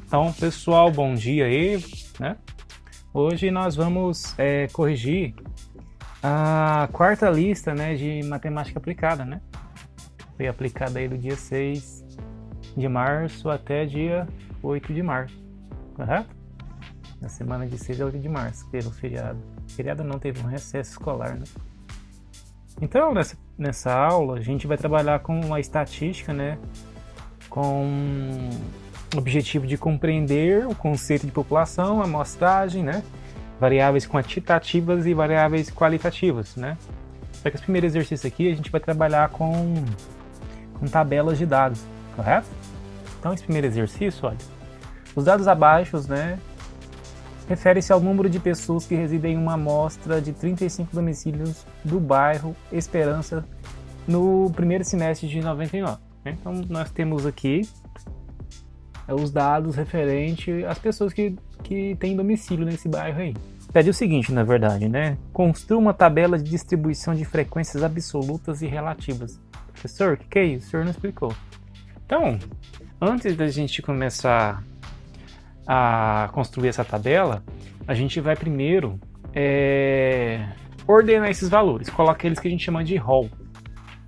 Então, pessoal, bom dia aí, né? Hoje nós vamos corrigir a quarta lista, né, de matemática aplicada, né? Foi aplicada aí do dia 6 de março até dia 8 de março, correto? Na semana de 6 a 8 de março, teve um feriado. Feriado não, teve um recesso escolar, né? Então, nessa aula, a gente vai trabalhar com a estatística, né? Com o objetivo de compreender o conceito de população, amostragem, né? Variáveis quantitativas e variáveis qualitativas, né? Para esse primeiro exercício aqui, a gente vai trabalhar com tabelas de dados, correto? Então, esse primeiro exercício, olha, os dados abaixo, né, refere-se ao número de pessoas que residem em uma amostra de 35 domicílios do bairro Esperança no primeiro semestre de 99. Então, nós temos aqui os dados referentes às pessoas que têm domicílio nesse bairro aí. Pede o seguinte, na verdade, né? Construa uma tabela de distribuição de frequências absolutas e relativas. Professor, o que é isso? O senhor não explicou. Então, antes da gente começar a construir essa tabela, a gente vai primeiro ordenar esses valores. Coloca eles que a gente chama de rol,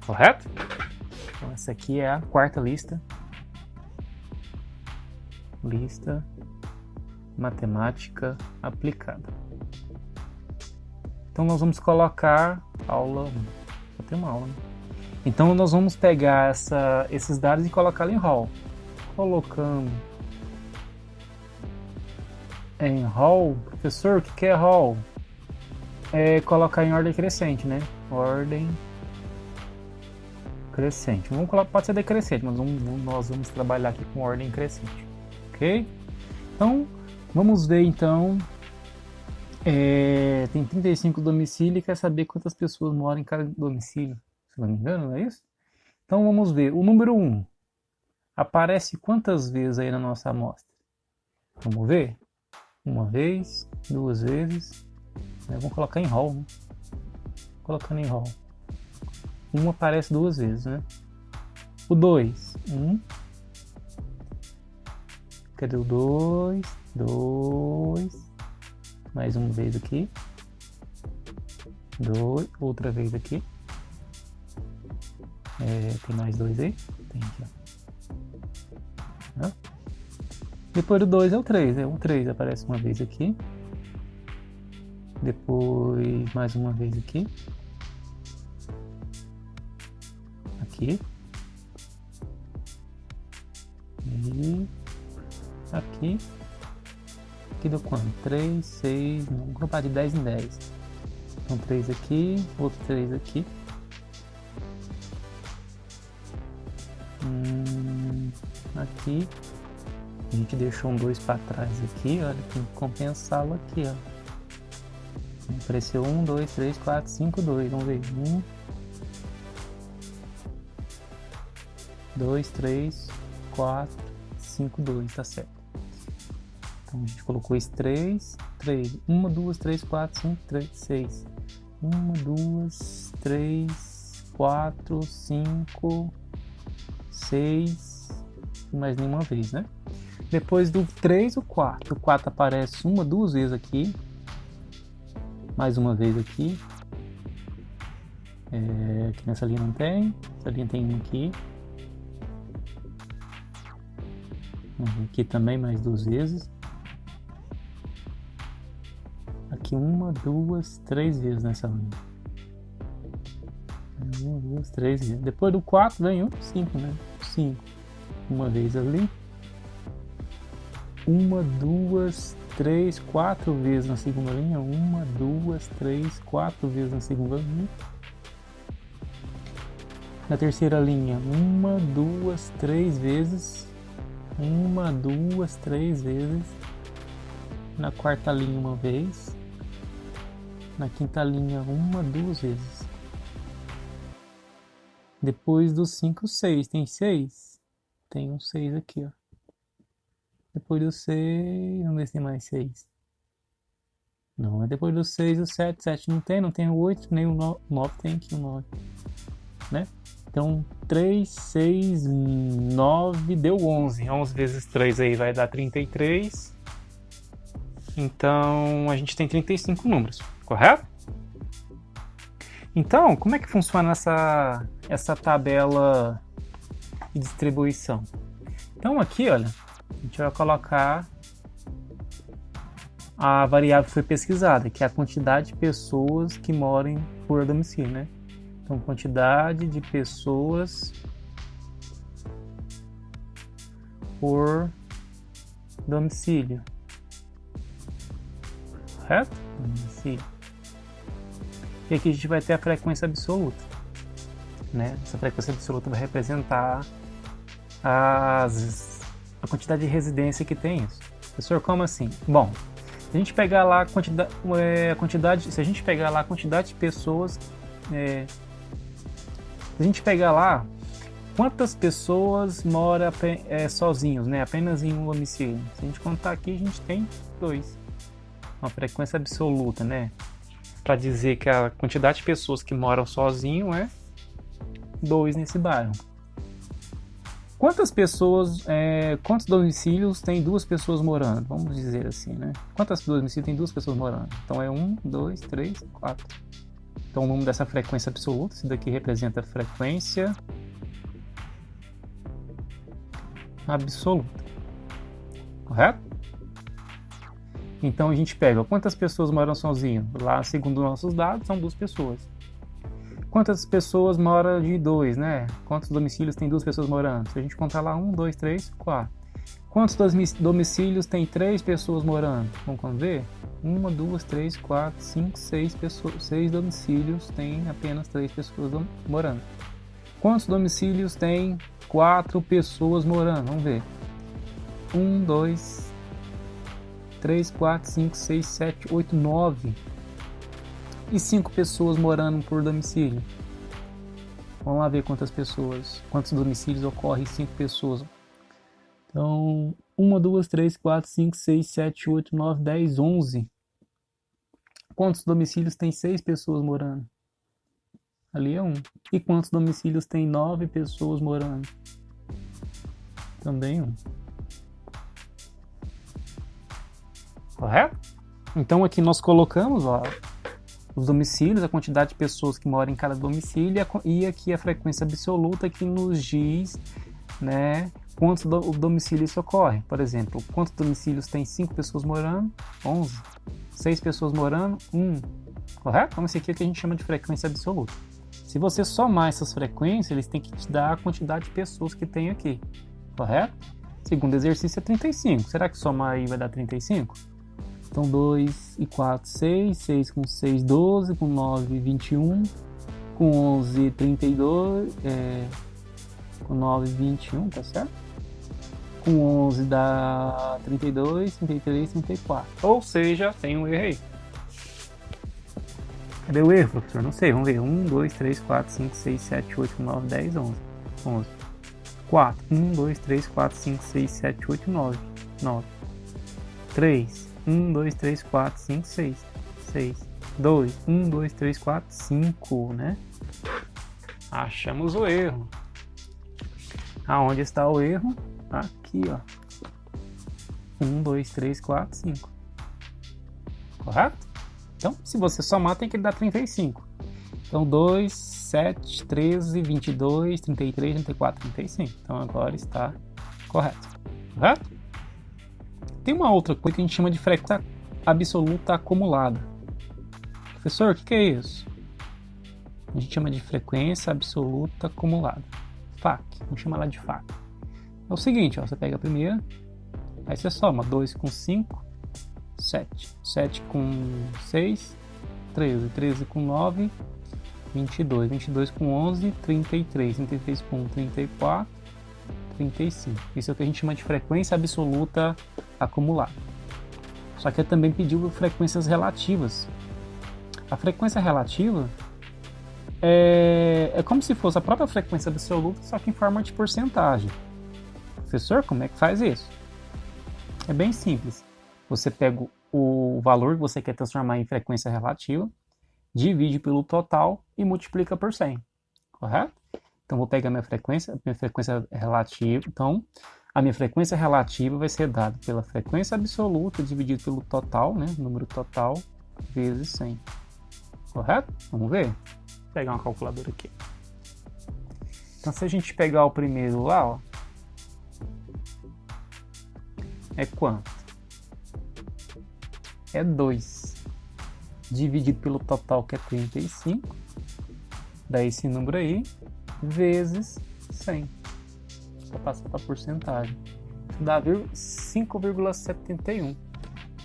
correto? Então, essa aqui é a quarta lista. Lista matemática aplicada. Então nós vamos colocar aula 1. Vou ter uma aula, né? Então nós vamos pegar esses dados e colocá-los em rol. Colocando em rol, professor, o que é rol? É colocar em ordem crescente, né? Ordem crescente. Vamos colocar, pode ser decrescente, mas nós vamos trabalhar aqui com ordem crescente. Ok? Então, vamos ver então. Tem 35 domicílios e quer saber quantas pessoas moram em cada domicílio. Se não me engano, não é isso? Então vamos ver. O número 1 aparece quantas vezes aí na nossa amostra? Vamos ver? Uma vez, duas vezes. Vamos colocar em rol, né? Colocando em rol. 1 aparece duas vezes, né? O 2, 1. Cadê o 2? 2. Mais uma vez aqui. 2. Outra vez aqui. Tem mais 2 aí? Tem aqui, ó. Depois do 2 é o 3. O 3 aparece uma vez aqui. Depois mais uma vez aqui. Aqui. E aqui. Aqui deu quanto? 3, 6, vamos agrupar de 10 em 10. Então 3 aqui, outro 3 aqui. Aqui. A gente deixou um 2 para trás aqui, olha, tem que compensá-lo aqui, ó. Apareceu 1, 2, 3, 4, 5, 2. Vamos ver. 1, 2, 3, 4, 5, 2, tá certo. Então a gente colocou esse 3, 3, 1, 2, 3, 4, 5, 3, 6. 1, 2, 3, 4, 5, 6, mais nenhuma vez, né? Depois do 3, o 4. O 4 aparece uma, duas vezes aqui. Mais uma vez aqui. Aqui nessa linha não tem. Essa linha tem um aqui. Aqui também mais duas vezes. Aqui uma, duas, três vezes nessa linha. 1, 2, 3 vezes. Depois do 4 vem o 5, né? 5. Uma vez ali. 1, 2, 3, 4 vezes na segunda linha. 1, 2, 3, 4 vezes na segunda linha. Na terceira linha, 1, 2, 3 vezes. 1, 2, 3 vezes. Na quarta linha, uma vez. Na quinta linha, 1, 2 vezes. Depois do 5, 6. Tem 6? Tem um 6 aqui, ó. Depois do 6, vamos ver se tem mais 6. Não, é depois do 6 o 7. 7 não tem o 8, nem o 9 tem aqui o 9. Né? Então, 3, 6, 9, deu 11. 11 vezes 3 aí vai dar 33. Então, a gente tem 35 números, correto? Então, como é que funciona essa tabela de distribuição? Então, aqui, olha, a gente vai colocar a variável que foi pesquisada, que é a quantidade de pessoas que moram por domicílio, né? Então, quantidade de pessoas por domicílio. Correto? Domicílio. E aqui a gente vai ter a frequência absoluta, né? Essa frequência absoluta vai representar a quantidade de residência que tem isso. Professor, como assim? Bom, se a gente pegar lá se a gente pegar lá a quantidade de pessoas, se a gente pegar lá quantas pessoas moram sozinhos, né? Apenas em um domicílio. Se a gente contar aqui, a gente tem 2. Uma frequência absoluta, né? Para dizer que a quantidade de pessoas que moram sozinho é 2 nesse bairro. Quantas pessoas, quantos domicílios tem 2 pessoas morando? Vamos dizer assim, né? Quantos domicílios tem 2 pessoas morando? Então é 1, 2, 3, 4. Então o número dessa frequência absoluta, isso daqui representa a frequência absoluta. Correto? Então a gente pega quantas pessoas moram sozinho? Lá, segundo nossos dados, são 2 pessoas. Quantas pessoas moram de 2, né? Quantos domicílios tem 2 pessoas morando? Se a gente contar lá 1, 2, 3, 4. Quantos domicílios tem 3 pessoas morando? Vamos ver? 1, 2, 3, 4, 5, 6 pessoas. 6 domicílios tem apenas 3 pessoas morando. Quantos domicílios tem 4 pessoas morando? Vamos ver. 1, 2, 3, 4, 5, 6, 7, 8, 9. E 5 pessoas morando por domicílio. Vamos lá ver quantos domicílios ocorrem 5 pessoas. Então, 1, 2, 3, 4, 5, 6, 7, 8, 9, 10, 11. Quantos domicílios tem 6 pessoas morando? Ali é 1. E quantos domicílios tem 9 pessoas morando? Também 1. Correto? Então aqui nós colocamos os domicílios, a quantidade de pessoas que moram em cada domicílio e aqui a frequência absoluta que nos diz, né, quantos domicílios ocorrem. Por exemplo, quantos domicílios tem 5 pessoas morando? 11. 6 pessoas morando? 1. Correto? Então esse aqui é o que a gente chama de frequência absoluta. Se você somar essas frequências, eles têm que te dar a quantidade de pessoas que tem aqui. Correto? Segundo exercício é 35. Será que somar aí vai dar 35? Então 2 e 4, 6, 6 com 6, 12, com 9, 21, com 11, 32, com 9, 21, tá certo? Com 11 dá 32, 33, 34. Ou seja, tem um erro aí. Cadê o erro, professor? Não sei, vamos ver. 1, 2, 3, 4, 5, 6, 7, 8, 9, 10, 11. 11. 4. 1, 2, 3, 4, 5, 6, 7, 8, 9. 9. 3. 1, 2, 3, 4, 5, 6. 6. 2. 1, 2, 3, 4, 5, né? Achamos o erro. Aonde está o erro? Aqui, ó. 1, 2, 3, 4, 5. Correto? Então, se você somar, tem que dar 35. Então, 2, 7, 13, 22, 33, 34, 35. Então, agora está correto. Correto? Tem uma outra coisa que a gente chama de frequência absoluta acumulada. Professor, o que é isso? A gente chama de frequência absoluta acumulada. FAC. Vamos chamar ela de FAC. É o seguinte, ó, você pega a primeira, aí você soma 2 com 5, 7. 7 com 6, 13. 13 com 9, 22. 22 com 11, 33. 33 com 1, 34, 35. Isso é o que a gente chama de frequência absoluta acumulada. Só que eu também pediu frequências relativas. A frequência relativa é como se fosse a própria frequência absoluta, só que em forma de porcentagem. Professor, como é que faz isso? É bem simples. Você pega o valor que você quer transformar em frequência relativa, divide pelo total e multiplica por 100. Correto? Então, vou pegar minha frequência relativa. Então, a minha frequência relativa vai ser dada pela frequência absoluta dividido pelo total, né? Número total, vezes 100. Correto? Vamos ver? Vou pegar uma calculadora aqui. Então, se a gente pegar o primeiro lá, ó, é quanto? É 2. Dividido pelo total, que é 35. Dá esse número aí, vezes 100. Vou passar para a porcentagem. Isso dá 5,71.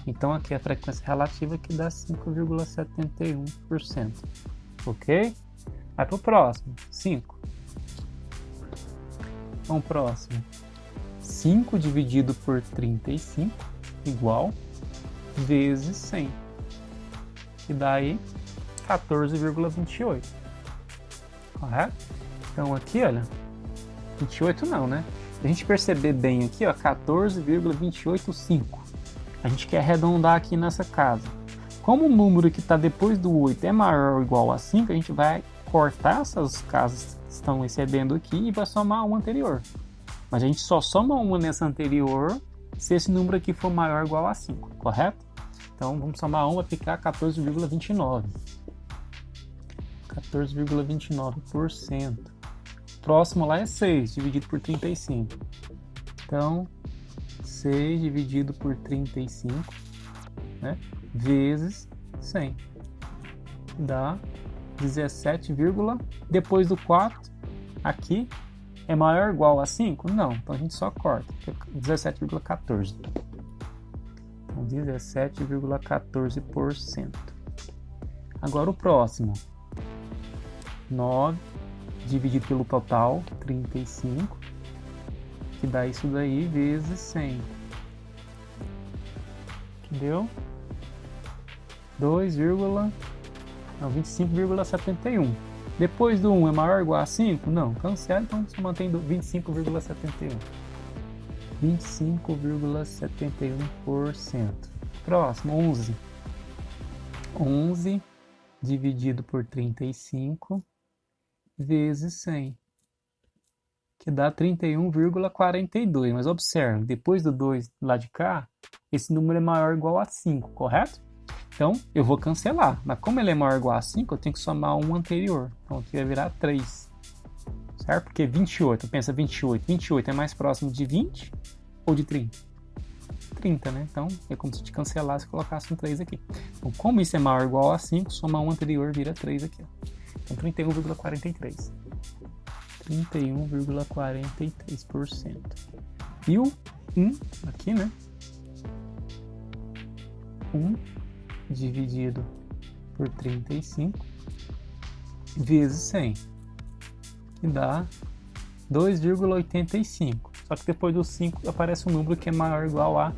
Então, aqui é a frequência relativa que dá 5,71%. Ok? Vai para o próximo. 5. Então, o próximo. 5 dividido por 35, igual, vezes 100. Que dá aí 14,28. Correto? Então, aqui, olha, 28 não, né? Se a gente perceber bem aqui, ó, 14,285. A gente quer arredondar aqui nessa casa. Como o número que está depois do 8 é maior ou igual a 5, a gente vai cortar essas casas que estão excedendo aqui e vai somar uma anterior. Mas a gente só soma uma nessa anterior se esse número aqui for maior ou igual a 5, correto? Então, vamos somar 1, vai ficar 14,29. 14,29%. Próximo lá é 6, dividido por 35. Então, 6 dividido por 35, né, vezes 100. Dá 17, depois do 4, aqui, é maior ou igual a 5? Não, então a gente só corta, 17,14. Então, 17,14%. Agora o próximo. 9 dividido pelo total, 35, que dá isso daí, vezes 100. Que deu 25,71. Depois do 1 é maior ou igual a 5? Não, cancela, então só mantém 25,71. 25,71%. Próximo, 11. 11 dividido por 35 vezes 100, que dá 31,42. Mas observe, depois do 2 lá de cá, esse número é maior ou igual a 5, correto? Então, eu vou cancelar. Mas como ele é maior ou igual a 5, eu tenho que somar um anterior. Então, aqui vai virar 3. Certo? Porque 28, pensa 28. 28 é mais próximo de 20 ou de 30? 30, né? Então, é como se te cancelasse e colocasse um 3 aqui. Então, como isso é maior ou igual a 5, somar um anterior vira 3 aqui, ó. Então, 31,43. 31,43%. E o 1 aqui, né? 1 dividido por 35 vezes 100, que dá 2,85. Só que depois do 5 aparece um número que é maior ou igual a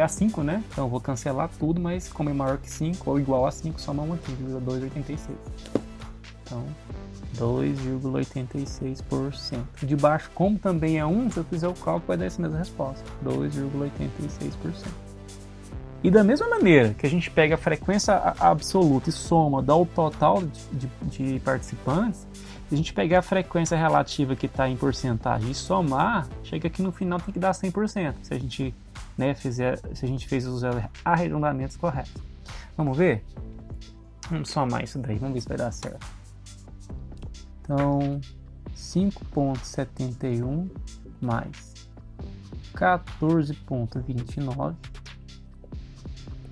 5, né? Então eu vou cancelar tudo, mas como é maior que 5 ou igual a 5, soma um aqui, 2,86. Então, 2,86%. De baixo, como também é 1, se eu fizer o cálculo, vai dar essa mesma resposta, 2,86%. E da mesma maneira que a gente pega a frequência absoluta e soma, dá o total de participantes, se a gente pegar a frequência relativa que está em porcentagem e somar, chega aqui no final tem que dar 100%, se a gente, né, se a gente fez os arredondamentos corretos. Vamos ver? Vamos somar isso daí, vamos ver se vai dar certo. Então, 5,71 mais 14,29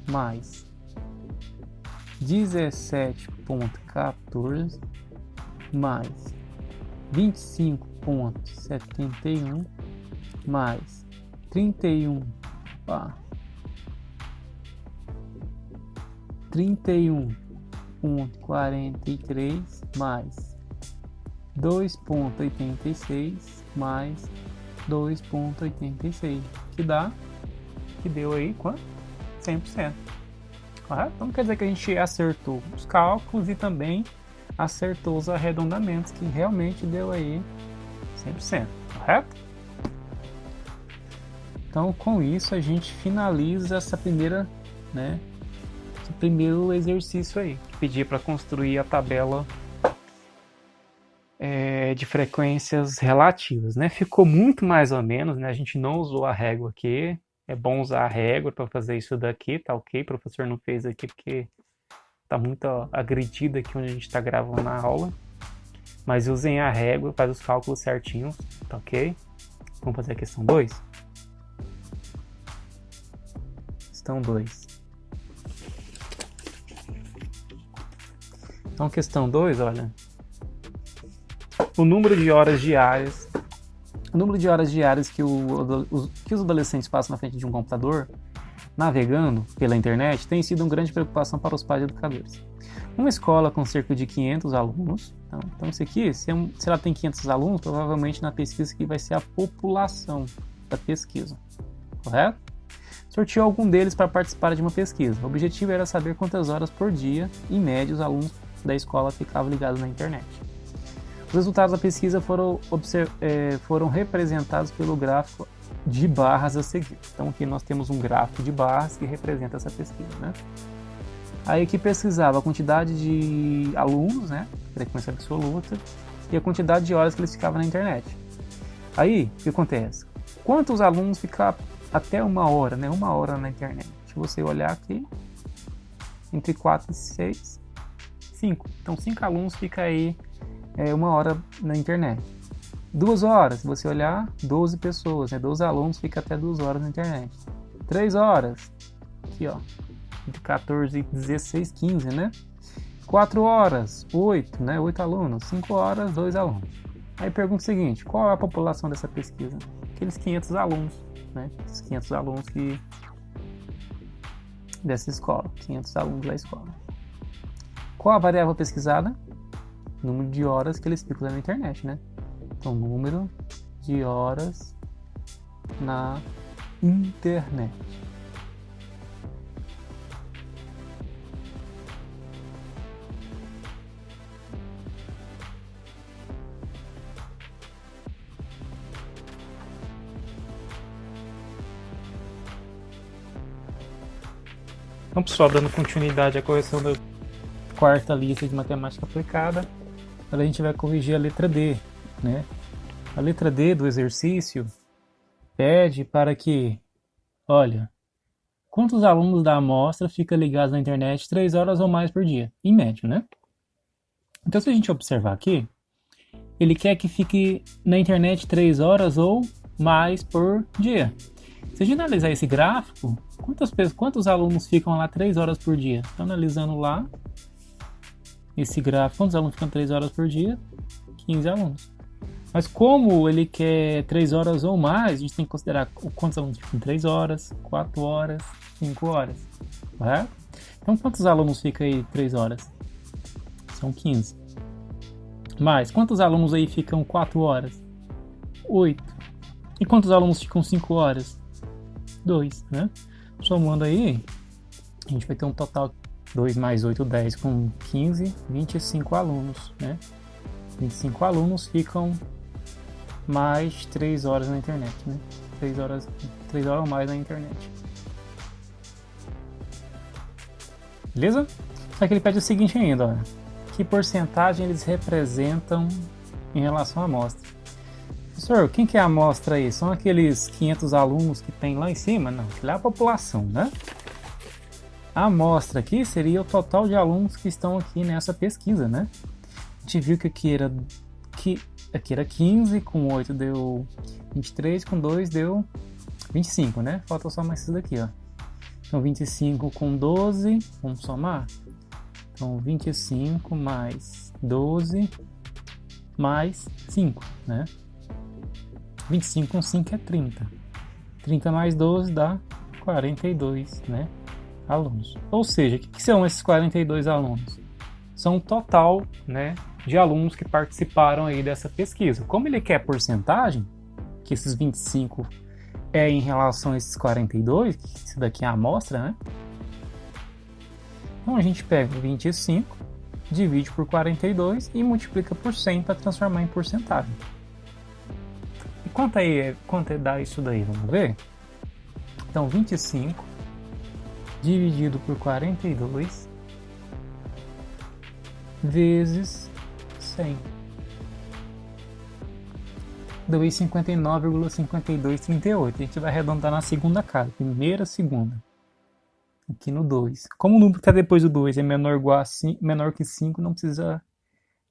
mais 17,14 mais 25,71 mais 31,43 mais 2,86 mais 2,86, que deu aí quanto? 100%. Correto? Então quer dizer que a gente acertou os cálculos e também acertou os arredondamentos, que realmente deu aí 100%. Correto? Então com isso a gente finaliza essa primeira, né, esse primeiro exercício aí, que pedia para construir a tabela de frequências relativas, né? Ficou muito mais ou menos, né? A gente não usou a régua aqui. É bom usar a régua para fazer isso daqui, tá ok? O professor não fez aqui porque tá muito agredido aqui onde a gente está gravando a aula. Mas usem a régua, faz os cálculos certinhos, tá ok? Vamos fazer a questão 2? Questão 2. Então, questão 2, olha. O número de horas diárias que os adolescentes passam na frente de um computador, navegando pela internet, tem sido uma grande preocupação para os pais e educadores. Uma escola com cerca de 500 alunos, então isso aqui, se ela tem 500 alunos, provavelmente na pesquisa que vai ser a população da pesquisa, correto? Sorteou algum deles para participar de uma pesquisa. O objetivo era saber quantas horas por dia, em média, os alunos da escola ficavam ligados na internet. Os resultados da pesquisa foram representados pelo gráfico de barras a seguir. Então aqui nós temos um gráfico de barras que representa essa pesquisa, né? A equipe pesquisava a quantidade de alunos, né, frequência absoluta, e a quantidade de horas que eles ficavam na internet. Aí, o que acontece? Quantos alunos ficam até uma hora, né? Uma hora na internet. Se você olhar aqui, entre 4 e 6, 5. Então, 5 alunos ficam aí uma hora na internet. 2 horas, se você olhar, 12 pessoas, né? 12 alunos ficam até 2 horas na internet. 3 horas, aqui ó, entre 14 e 16, 15, né? 4 horas, 8, né? 8 alunos. 5 horas, 2 alunos. Aí pergunta o seguinte, qual é a população dessa pesquisa? Aqueles 500 alunos, né? Esses 500 alunos dessa escola, 500 alunos da escola. Qual a variável pesquisada? Número de horas que eles ficam na internet, né? Então, número de horas na internet. Então, pessoal, dando continuidade à correção da quarta lista de matemática aplicada, agora a gente vai corrigir a letra D, né? A letra D do exercício pede para que, olha, quantos alunos da amostra ficam ligados na internet 3 horas ou mais por dia, em média, né? Então, se a gente observar aqui, ele quer que fique na internet 3 horas ou mais por dia. Se a gente analisar esse gráfico, quantos alunos ficam lá 3 horas por dia? Então, analisando lá, esse gráfico, quantos alunos ficam 3 horas por dia? 15 alunos. Mas como ele quer 3 horas ou mais, a gente tem que considerar quantos alunos ficam 3 horas, 4 horas, 5 horas. Correto? Então, quantos alunos ficam aí 3 horas? São 15. Mais, quantos alunos aí ficam 4 horas? 8. E quantos alunos ficam 5 horas? 2, né? Somando aí, a gente vai ter um total de 2 mais 8, 10, com 15, 25 alunos, né? 25 alunos ficam mais 3 horas na internet, né? 3 horas ou mais na internet. Beleza? Só que ele pede o seguinte ainda, olha. Que porcentagem eles representam em relação à amostra? Professor, quem que é a amostra aí? São aqueles 500 alunos que tem lá em cima? Não, aquilo é a população, né? A amostra aqui seria o total de alunos que estão aqui nessa pesquisa, né? A gente viu que aqui era 15, com 8 deu 23, com 2 deu 25, né? Falta só mais esses daqui, ó. Então 25 com 12, vamos somar? Então 25 mais 12 mais 5, né? 25 com 5 é 30. 30 mais 12 dá 42, né? Alunos. Ou seja, o que são esses 42 alunos? São o total, né, de alunos que participaram aí dessa pesquisa. Como ele quer porcentagem, que esses 25 é em relação a esses 42, que isso daqui é a amostra, né? Então a gente pega 25, divide por 42 e multiplica por 100 para transformar em porcentagem. E quanto dá isso daí? Vamos ver? Então 25 dividido por 42 vezes 100. deu aí 59,5238. A gente vai arredondar na segunda casa, primeira, segunda. Aqui no 2. Como o número que está depois do 2 é menor ou igual a 5, menor que 5, não precisa,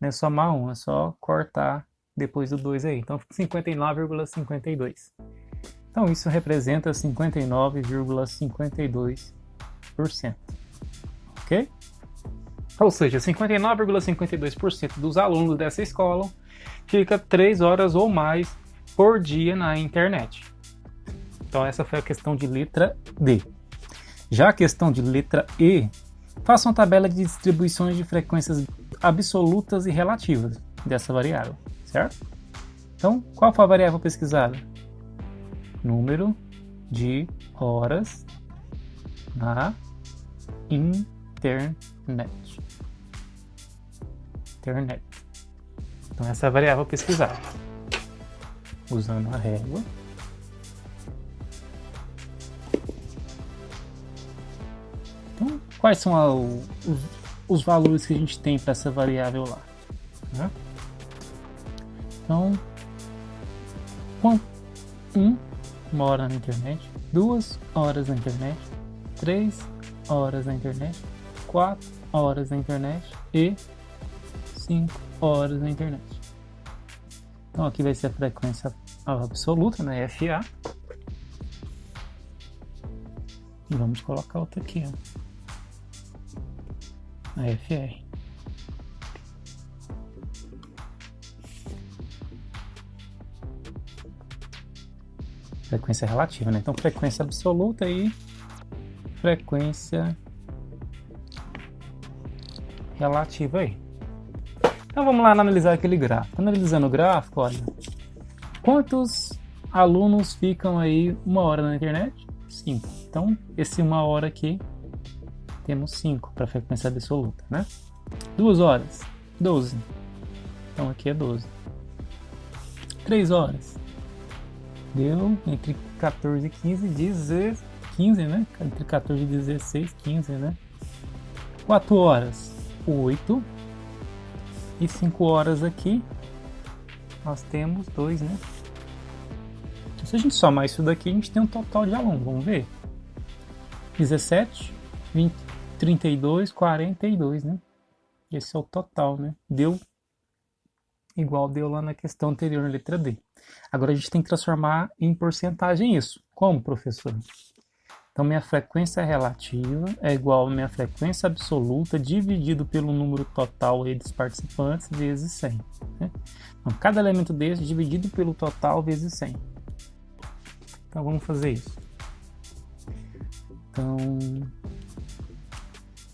né, somar 1, é só cortar depois do 2 aí. Então fica 59,52. Então isso representa 59,52%. Ok? Ou seja, 59,52% dos alunos dessa escola fica 3 horas ou mais por dia na internet. Então essa foi a questão de letra D. Já a questão de letra E, faça uma tabela de distribuições de frequências absolutas e relativas dessa variável, certo? Então, qual foi a variável pesquisada? Número de horas na internet. Então, essa é a variável pesquisada. Usando a régua. Então, quais são os valores que a gente tem para essa variável lá? Né? Então, 1 hora na internet, 2 horas na internet, 3 horas na internet, 4 horas na internet e 5 horas na internet. Então aqui vai ser a frequência absoluta, né, FA. E vamos colocar outra aqui, ó. A FR. Frequência relativa, né? Então frequência absoluta e frequência relativa aí. Então vamos lá analisar aquele gráfico. Analisando o gráfico, olha, quantos alunos ficam aí 1 hora na internet? 5. Então esse 1 hora aqui temos 5 para frequência absoluta, né? 2 horas, 12. Então aqui é 12. 3 horas. Deu entre 14 e 15, 15, né? Entre 14 e 16, 15, né? 4 horas, 8. E 5 horas aqui, nós temos 2, né? Então, se a gente somar isso daqui, a gente tem um total de alunos. Vamos ver? 17, 20, 32, 42, né? Esse é o total, né? Deu igual deu lá na questão anterior, na letra D. Agora a gente tem que transformar em porcentagem isso. Como, professor? Então, minha frequência relativa é igual a minha frequência absoluta dividido pelo número total aí dos participantes vezes 100. Né? Então, cada elemento desse dividido pelo total vezes 100. Então, vamos fazer isso. Então,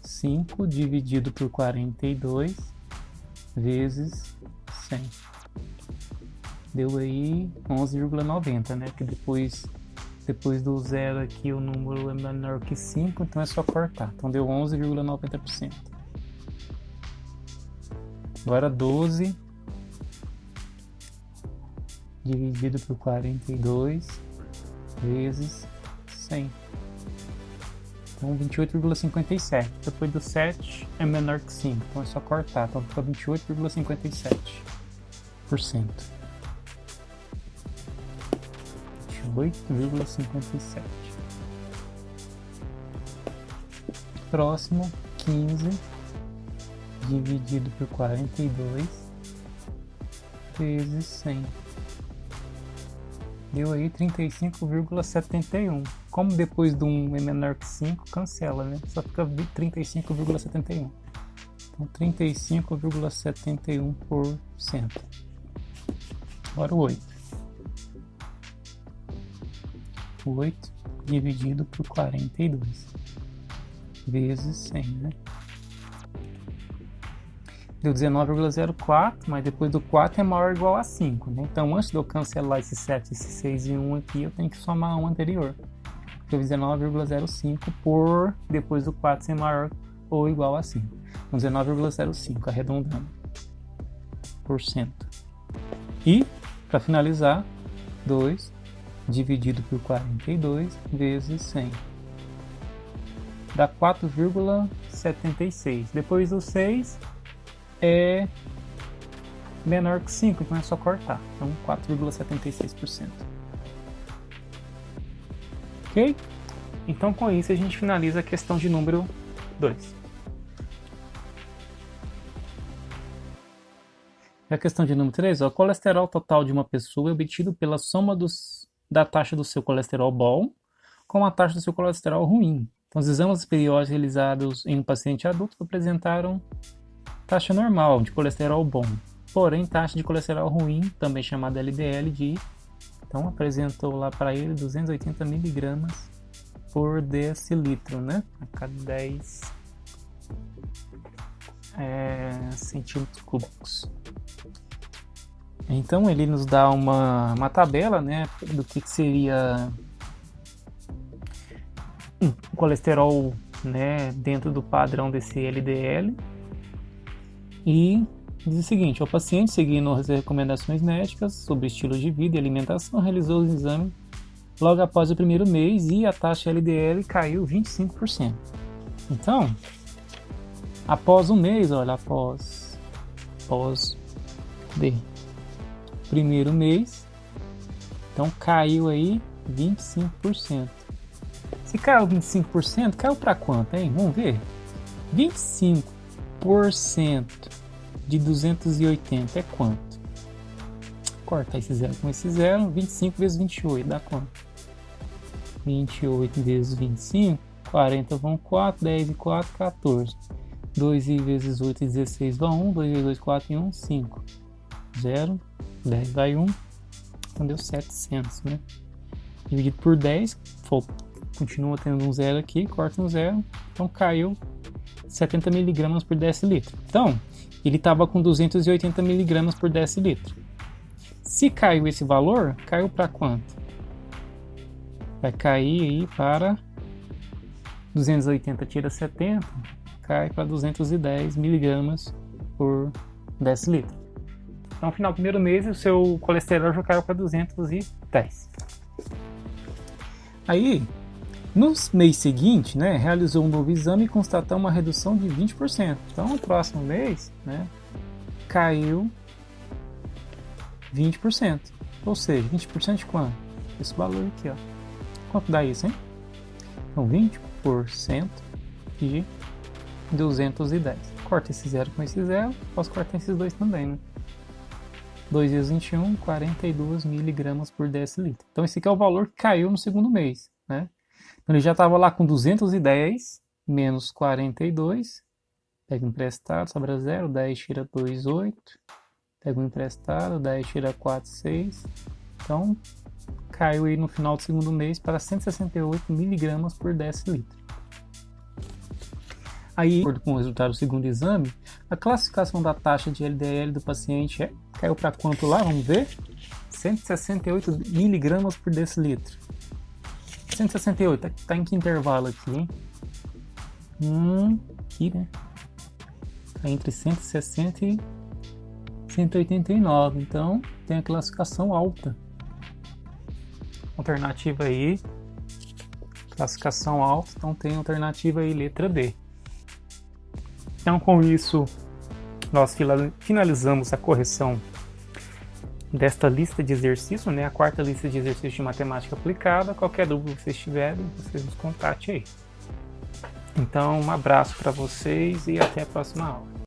5 dividido por 42 vezes 100. Deu aí 11,90, né? Que depois do zero aqui o número é menor que 5, então é só cortar. Então deu 11,90%. Agora 12 dividido por 42 vezes 100. Então 28,57. Depois do 7 é menor que 5, então é só cortar. Então fica 28,57%. 8,57. Próximo, 15 dividido por 42 vezes 100. Deu aí 35,71. Como depois do 1 é menor que 5, cancela, né? Só fica 35,71. Então 35,71%. Agora o 8. 8 dividido por 42 vezes 100, né? Deu 19,04, mas depois do 4 é maior ou igual a 5, né? Então antes de eu cancelar esse 7, esse 6 e 1 aqui, eu tenho que somar 1 anterior. Porque 19,05 por depois do 4 ser maior ou igual a 5. Então 19,05, arredondando. Por cento. E, para finalizar, 2 dividido por 42 vezes 100. Dá 4,76. Depois do 6 é menor que 5, então é só cortar. Então 4,76%. Ok? Então com isso a gente finaliza a questão de número 2. A questão de número 3, o colesterol total de uma pessoa é obtido pela soma da taxa do seu colesterol bom com a taxa do seu colesterol ruim. Então, os exames periódicos realizados em um paciente adulto apresentaram taxa normal de colesterol bom, porém taxa de colesterol ruim, também chamada LDL, então apresentou lá para ele 280 mg por decilitro, né? A cada 10 centímetros cúbicos. Então ele nos dá uma tabela, né, do que seria o colesterol, né, dentro do padrão desse LDL, e diz o seguinte: o paciente, seguindo as recomendações médicas sobre estilo de vida e alimentação, realizou o exame logo após o primeiro mês e a taxa LDL caiu 25%. Então, após um mês, olha, após primeiro mês, então caiu aí 25%. Se caiu 25%, caiu para quanto, hein? Vamos ver. 25% de 280 é quanto? Corta esse zero com esse zero. 25 vezes 28 dá quanto? 28 vezes 25, 40 vão 4, 10 e 4, 14. 2 vezes 8 e 16 vão 1, 2 vezes 2, 4 e 1, 5. 0, 10 vai 1, então deu 700, né? Dividido por 10, continua tendo um zero aqui, corta um zero, então caiu 70 mg por decilitro. Então, ele estava com 280 mg por decilitro. Se caiu esse valor, caiu para quanto? Vai cair aí para 280 tira 70, cai para 210 mg por decilitro. Então, no final do primeiro mês, o seu colesterol já caiu para 210. Aí, no mês seguinte, né, realizou um novo exame e constatou uma redução de 20%. Então, no próximo mês, né, caiu 20%. Ou seja, 20% de quanto? Esse valor aqui, ó. Quanto dá isso, hein? Então, 20% de 210. Corta esse zero com esse zero. Posso cortar esses dois também, né? 2 vezes 21, 42 mg por decilitro. Então, esse aqui é o valor que caiu no segundo mês, né? Então, ele já estava lá com 210 menos 42. Pega o emprestado, sobra 0. 10 tira 2, 8. Pega o emprestado, 10 tira 4, 6. Então, caiu aí no final do segundo mês para 168 mg por decilitro. Aí, de acordo com o resultado do segundo exame, a classificação da taxa de LDL do paciente caiu para quanto lá? Vamos ver? 168 mg por decilitro. 168, tá em que intervalo aqui, hein? Aqui, né? Tá entre 160 e 189, então tem a classificação alta. Alternativa aí, classificação alta, então tem alternativa aí, letra B. Então, com isso, nós finalizamos a correção desta lista de exercícios, né? A quarta lista de exercícios de matemática aplicada. Qualquer dúvida que vocês tiverem, vocês nos contatem aí. Então, um abraço para vocês e até a próxima aula.